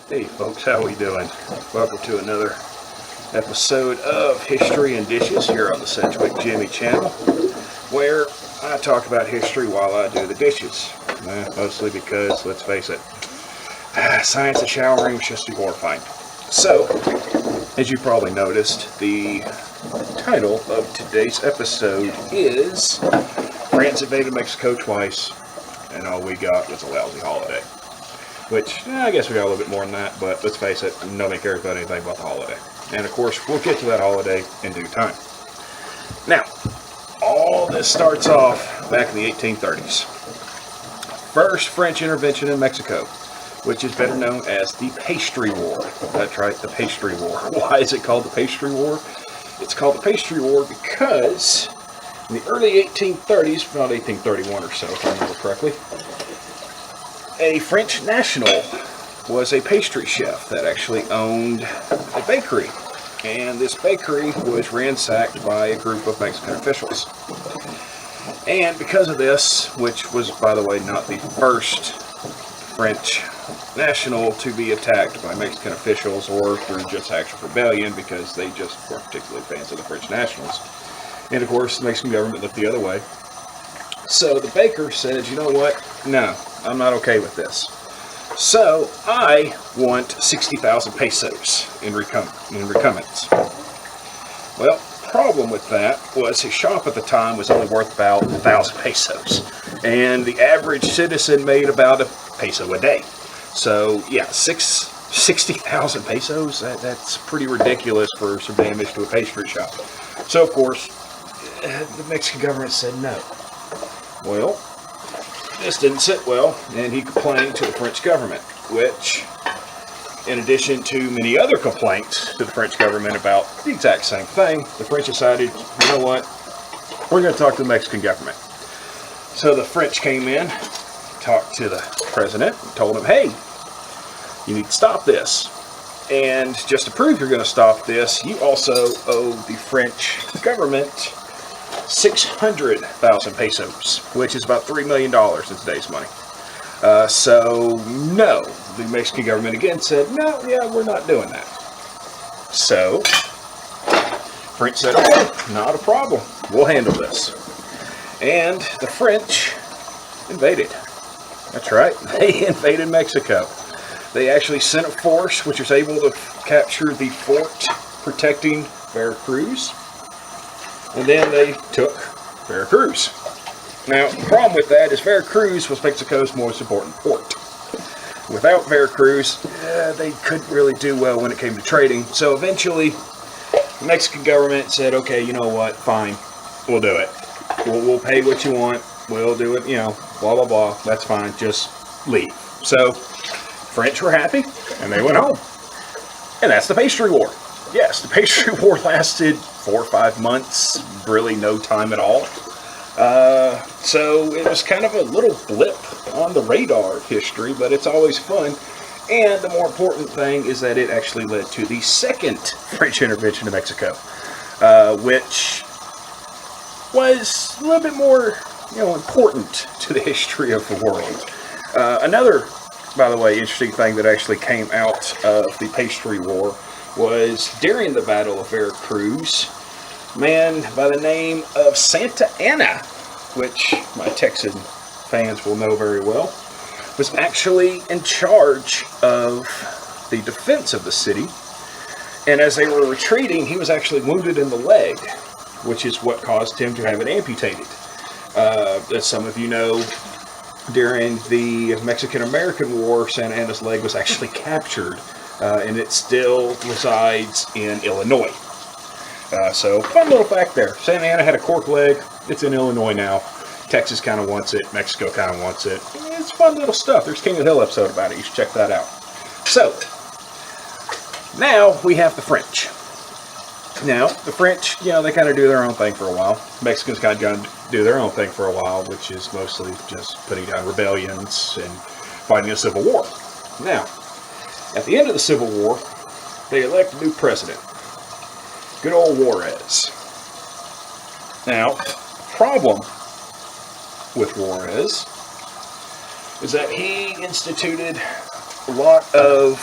Hey folks, how we doing? Welcome to another episode of History and Dishes here on the Sedgwick Jimmy channel, where I talk about history while I do the dishes. Mostly because, let's face it, science of showering was just too horrifying. So, as you probably noticed, the title of today's episode is France invaded Mexico twice, and all we got was a lousy holiday. Which, I guess we got a little bit more than that, but let's face it, nobody cares about anything about the holiday. And of course, we'll get to that holiday in due time. Now, all this starts off back in the 1830s. First French intervention in Mexico, which is better known as the Pastry War. That's right, the Pastry War. Why is it called the Pastry War? It's called the Pastry War because in the early 1830s, about 1831 or so, if I remember correctly, a French national was a pastry chef that actually owned a bakery. And this bakery was ransacked by a group of Mexican officials. And because of this, which was, by the way, not the first French national to be attacked by Mexican officials or through just actual rebellion, because they just weren't particularly fans of the French nationals. And of course, the Mexican government looked the other way. So the baker said, you know what? No, I'm not okay with this. So I want 60,000 pesos in recompense. Well, the problem with that was his shop at the time was only worth about 1,000 pesos. And the average citizen made about a peso a day. So yeah, 60,000 pesos, that's pretty ridiculous for some damage to a pastry shop. So of course, the Mexican government said no. Well, this didn't sit well, and he complained to the French government, which, in addition to many other complaints to the French government about the exact same thing, the French decided, you know what, we're going to talk to the Mexican government. So the French came in, talked to the president, and told him, hey, you need to stop this. And just to prove you're going to stop this, you also owe the French government 600,000 pesos, which is about $3 million in today's money. So, no, the Mexican government again said, no, yeah, we're not doing that. So, French said, okay, not a problem, we'll handle this. And the French invaded. That's right, they invaded Mexico. They actually sent a force which was able to capture the fort protecting Veracruz. And then they took Veracruz. Now, the problem with that is Veracruz was Mexico's most important port. Without Veracruz, they couldn't really do well when it came to trading. So eventually, the Mexican government said, okay, you know what, fine, we'll do it. We'll pay what you want, we'll do it, you know, blah, blah, blah, that's fine, just leave. So, French were happy, and they went home. And that's the Pastry War. Yes, the Pastry War lasted 4 or 5 months, really no time at all. So it was kind of a little blip on the radar of history, but it's always fun. And the more important thing is that it actually led to the second French intervention in Mexico, which was a little bit more, important to the history of the world. Another, by the way, interesting thing that actually came out of the Pastry War was during the Battle of Veracruz, a man by the name of Santa Anna, which my Texan fans will know very well, was actually in charge of the defense of the city. And as they were retreating, he was actually wounded in the leg, which is what caused him to have it amputated. As some of you know, during the Mexican-American War, Santa Anna's leg was actually captured. And it still resides in Illinois. So, fun little fact there. Santa Anna had a cork leg. It's in Illinois now. Texas kind of wants it. Mexico kind of wants it. It's fun little stuff. There's a King of the Hill episode about it. You should check that out. So, now we have the French. Now, the French, they kind of do their own thing for a while. Mexicans kind of do their own thing for a while, which is mostly just putting down rebellions and fighting a civil war. Now, at the end of the Civil War, they elect a new president. Good old Juarez. Now, problem with Juarez is that he instituted a lot of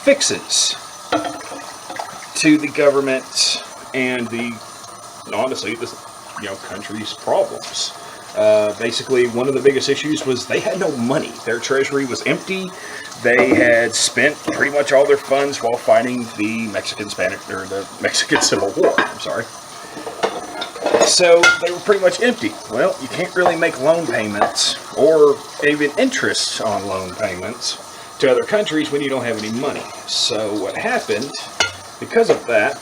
fixes to the government and honestly, the country's problems. Basically, one of the biggest issues was they had no money. Their treasury was empty. They had spent pretty much all their funds while fighting the Mexican Civil War. I'm sorry. So they were pretty much empty. Well, you can't really make loan payments or even interest on loan payments to other countries when you don't have any money. So what happened because of that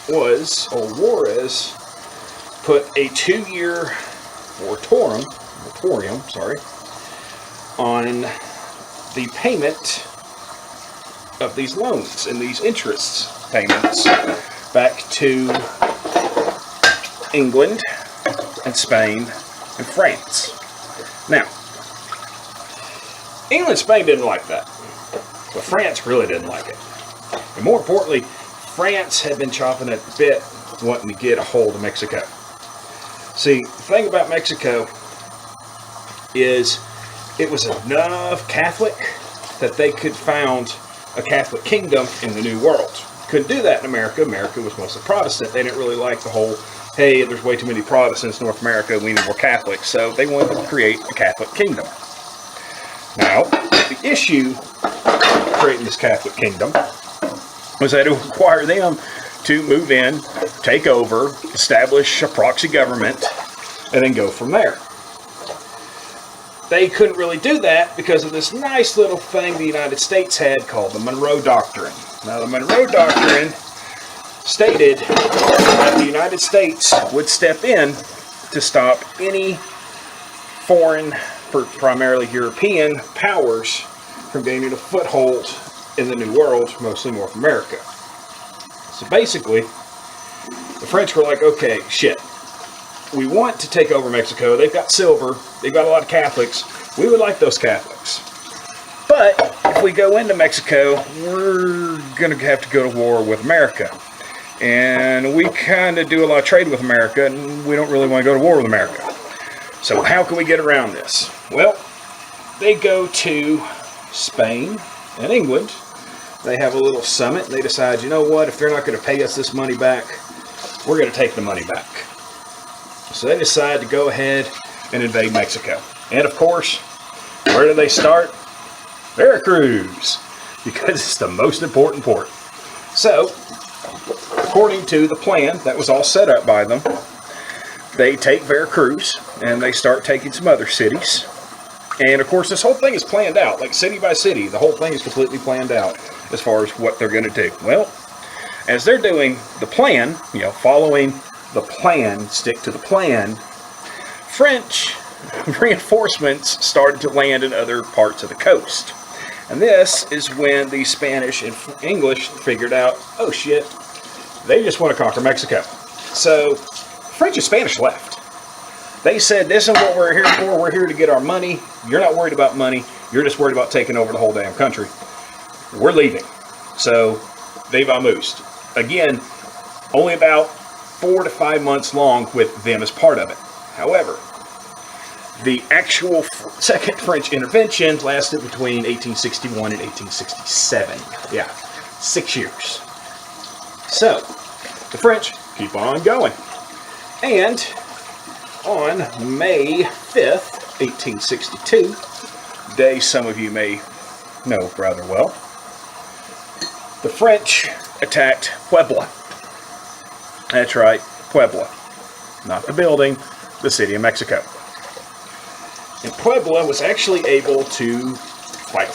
was Juarez put a 2-year moratorium on the payment of these loans and these interest payments back to England and Spain and France. Now, England and Spain didn't like that, but France really didn't like it. And more importantly, France had been chopping at the bit wanting to get a hold of Mexico. See, the thing about Mexico is it was enough Catholic that they could found a Catholic kingdom in the New World. Couldn't do that in America. America was mostly Protestant. They didn't really like the whole, hey, there's way too many Protestants in North America, we need more Catholics. So they wanted to create a Catholic kingdom. Now, the issue creating this Catholic kingdom was that it would require them to move in, take over, establish a proxy government, and then go from there. They couldn't really do that because of this nice little thing the United States had called the Monroe Doctrine. Now, the Monroe Doctrine stated that the United States would step in to stop any foreign, primarily European, powers from gaining a foothold in the New World, mostly North America. So basically, the French were like, okay, shit. We want to take over Mexico. They've got silver. They've got a lot of Catholics. We would like those Catholics. But if we go into Mexico, we're going to have to go to war with America. And we kind of do a lot of trade with America, and we don't really want to go to war with America. So how can we get around this? Well, they go to Spain and England. They have a little summit, and they decide, you know what, if they're not going to pay us this money back, we're going to take the money back. So they decide to go ahead and invade Mexico. And of course, where do they start? Veracruz, because it's the most important port. So, according to the plan that was all set up by them, they take Veracruz and they start taking some other cities. And of course, this whole thing is planned out, like city by city. The whole thing is completely planned out as far as what they're going to do. Well, as they're doing the plan, following the plan, stick to the plan, French reinforcements started to land in other parts of the coast. And this is when the Spanish and English figured out, oh shit, they just want to conquer Mexico. So French and Spanish left. They said, this is what we're here for. We're here to get our money. You're not worried about money. You're just worried about taking over the whole damn country. We're leaving. So they vamoosed. Again, only about 4 to 5 months long with them as part of it. However, the actual second French intervention lasted between 1861 and 1867. Yeah, 6 years. So, the French keep on going. And on May 5th, 1862, day some of you may know rather well, the French attacked Puebla. That's right, Puebla. Not the building, the city of Mexico. And Puebla was actually able to fight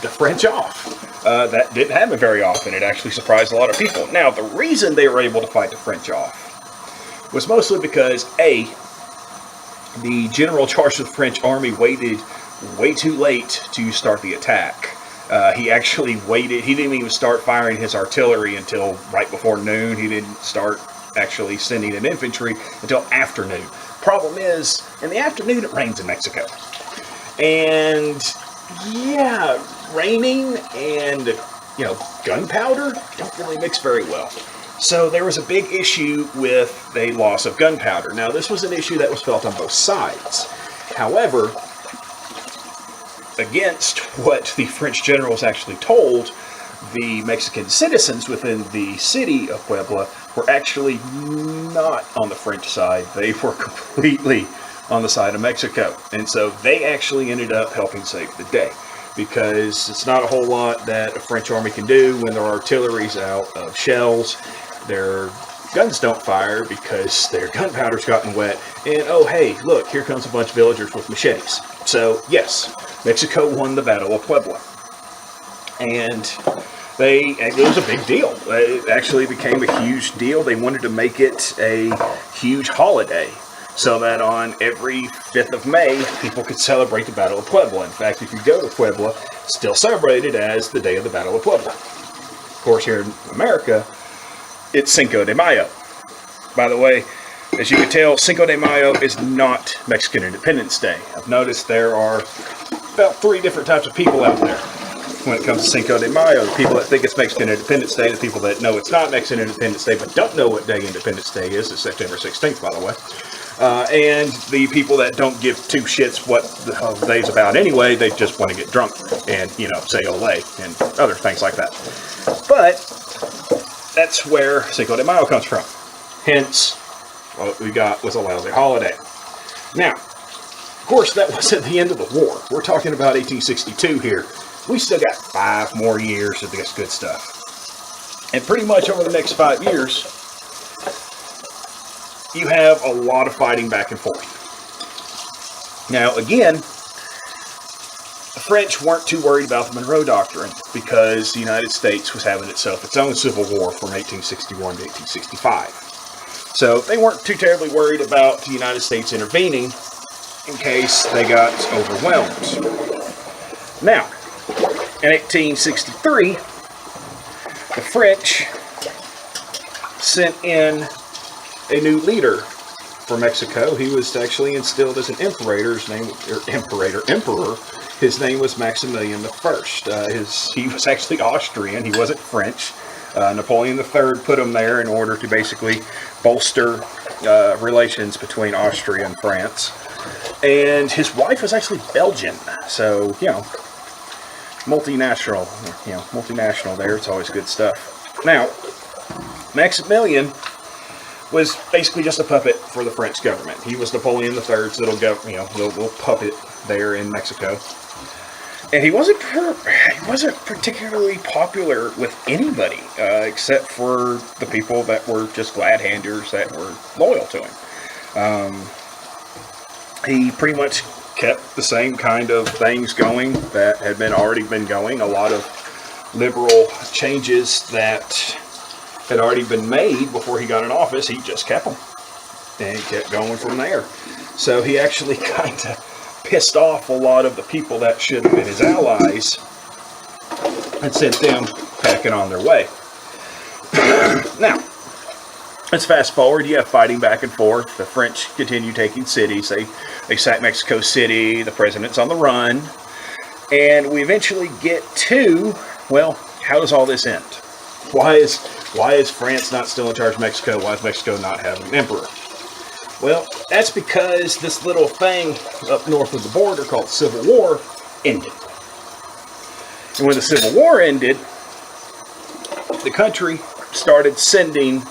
the French off. That didn't happen very often. It actually surprised a lot of people. Now, the reason they were able to fight the French off was mostly because, A, the general charge of the French army waited way too late to start the attack. He actually waited. He didn't even start firing his artillery until right before noon. He didn't start actually sending in infantry until afternoon. Problem is, in the afternoon it rains in Mexico. And yeah, raining and gunpowder don't really mix very well. So there was a big issue with the loss of gunpowder. Now this was an issue that was felt on both sides. However, against what the French generals actually told, the Mexican citizens within the city of Puebla were actually not on the French side. They were completely on the side of Mexico. And so they actually ended up helping save the day, because it's not a whole lot that a French army can do when their artillery's out of shells. Their guns don't fire because their gunpowder's gotten wet. And oh hey, look, here comes a bunch of villagers with machetes. So yes, Mexico won the Battle of Puebla. And it was a big deal. It actually became a huge deal. They wanted to make it a huge holiday, so that on every 5th of May, people could celebrate the Battle of Puebla. In fact, if you go to Puebla, it's still celebrated as the day of the Battle of Puebla. Of course, here in America, it's Cinco de Mayo. By the way, as you can tell, Cinco de Mayo is not Mexican Independence Day. I've noticed there are about 3 different types of people out there when it comes to Cinco de Mayo. The people that think it's Mexican Independence Day, the people that know it's not Mexican Independence Day, but don't know what day Independence Day is. It's September 16th, by the way. And the people that don't give 2 shits what the day's about anyway. They just want to get drunk and, say Olay and other things like that. But that's where Cinco de Mayo comes from. Hence, what we got was a lousy holiday. Now, of course, that wasn't the end of the war. We're talking about 1862 here. We still got 5 more years of this good stuff. And pretty much over the next 5 years, you have a lot of fighting back and forth. Now, again, the French weren't too worried about the Monroe Doctrine, because the United States was having itself its own civil war from 1861 to 1865. So they weren't too terribly worried about the United States intervening in case they got overwhelmed. Now, in 1863, the French sent in a new leader for Mexico. He was actually instilled as an emperor. His name was Maximilian I. He was actually Austrian. He wasn't French. Napoleon III put him there in order to basically bolster relations between Austria and France. And his wife was actually Belgian. So, multinational there. It's always good stuff. Now, Maximilian was basically just a puppet for the French government. He was Napoleon III's little puppet there in Mexico. And he wasn't particularly popular with anybody, except for the people that were just glad-handers that were loyal to him. He pretty much kept the same kind of things going that had already been going. A lot of liberal changes that had already been made before he got in office, he just kept them. And he kept going from there. So he actually kind of pissed off a lot of the people that should have been his allies and sent them packing on their way. Now, let's fast forward. You have fighting back and forth. The French continue taking cities. They sack Mexico City. The president's on the run. And we eventually get to, well, how does all this end? Why is France not still in charge of Mexico? Why is Mexico not having an emperor? Well, that's because this little thing up north of the border called Civil War ended. And when the Civil War ended, the country started sending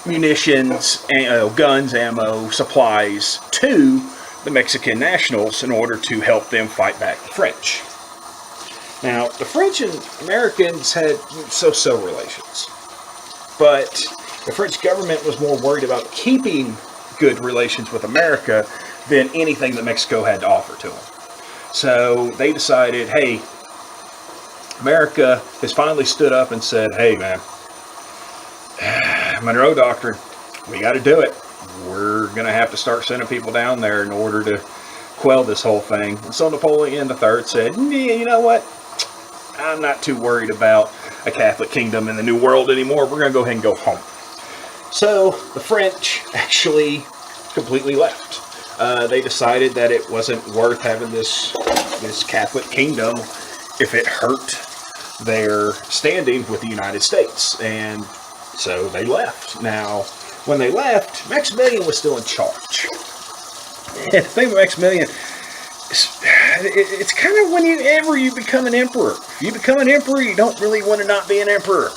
munitions, guns, ammo, supplies to the Mexican nationals in order to help them fight back the French. Now, the French and Americans had so-so relations, but the French government was more worried about keeping good relations with America than anything that Mexico had to offer to them. So they decided, hey, America has finally stood up and said, hey, man, Monroe Doctrine, we got to do it. We're going to have to start sending people down there in order to quell this whole thing. And so Napoleon III said, yeah, you know what? I'm not too worried about a Catholic kingdom in the New World anymore. We're going to go ahead and go home. So the French actually completely left. They decided that it wasn't worth having this Catholic kingdom if it hurt their standing with the United States. And so they left. Now, when they left, Maximilian was still in charge. And the thing with Maximilian is it's kind of whenever you become an emperor. If you become an emperor, you don't really want to not be an emperor.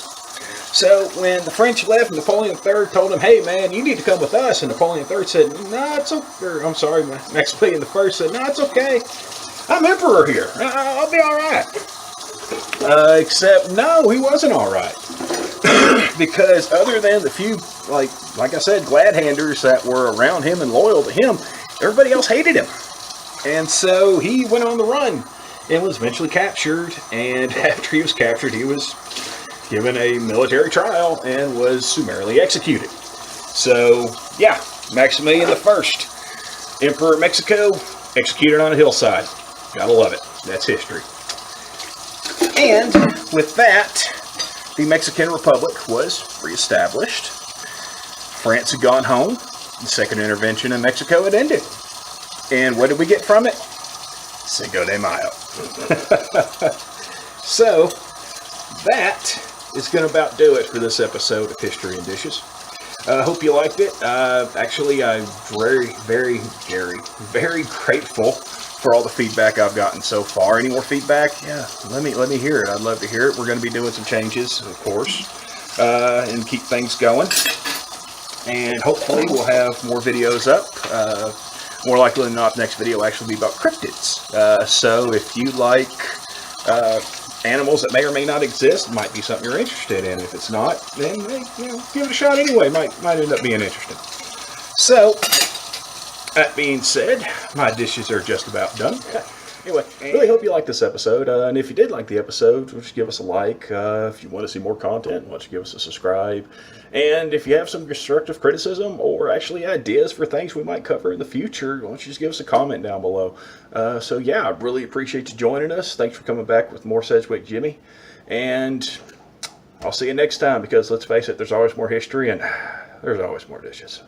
So when the French left, Napoleon III told him, "Hey man, you need to come with us." And Napoleon III said, "No, it's okay." I'm sorry, Maximilian I said, "No, it's okay. I'm emperor here. I'll be all right." Except no, he wasn't all right. Because other than the few, like I said, glad-handers that were around him and loyal to him, everybody else hated him. And so he went on the run and was eventually captured. And after he was captured, he was given a military trial and was summarily executed. So, yeah, Maximilian I, Emperor of Mexico, executed on a hillside. Gotta love it. That's history. And with that, the Mexican Republic was reestablished. France had gone home. The second intervention in Mexico had ended. And what did we get from it? Cinco de Mayo. So, that is going to about do it for this episode of History and Dishes. I hope you liked it. Actually, I'm very, very, very, very grateful for all the feedback I've gotten so far. Any more feedback? Yeah, let me hear it. I'd love to hear it. We're going to be doing some changes, of course, and keep things going. And hopefully we'll have more videos up. More likely than not, the next video will actually be about cryptids. So if you like animals that may or may not exist, might be something you're interested in. If it's not, then give it a shot anyway. Might end up being interesting. So, that being said, my dishes are just about done. Anyway, really hope you liked this episode. And if you did like the episode, just give us a like. If you want to see more content, why don't you give us a subscribe. And if you have some constructive criticism or actually ideas for things we might cover in the future, why don't you just give us a comment down below. So yeah, I really appreciate you joining us. Thanks for coming back with more Sedgwick Jimmy. And I'll see you next time, because let's face it, there's always more history and there's always more dishes.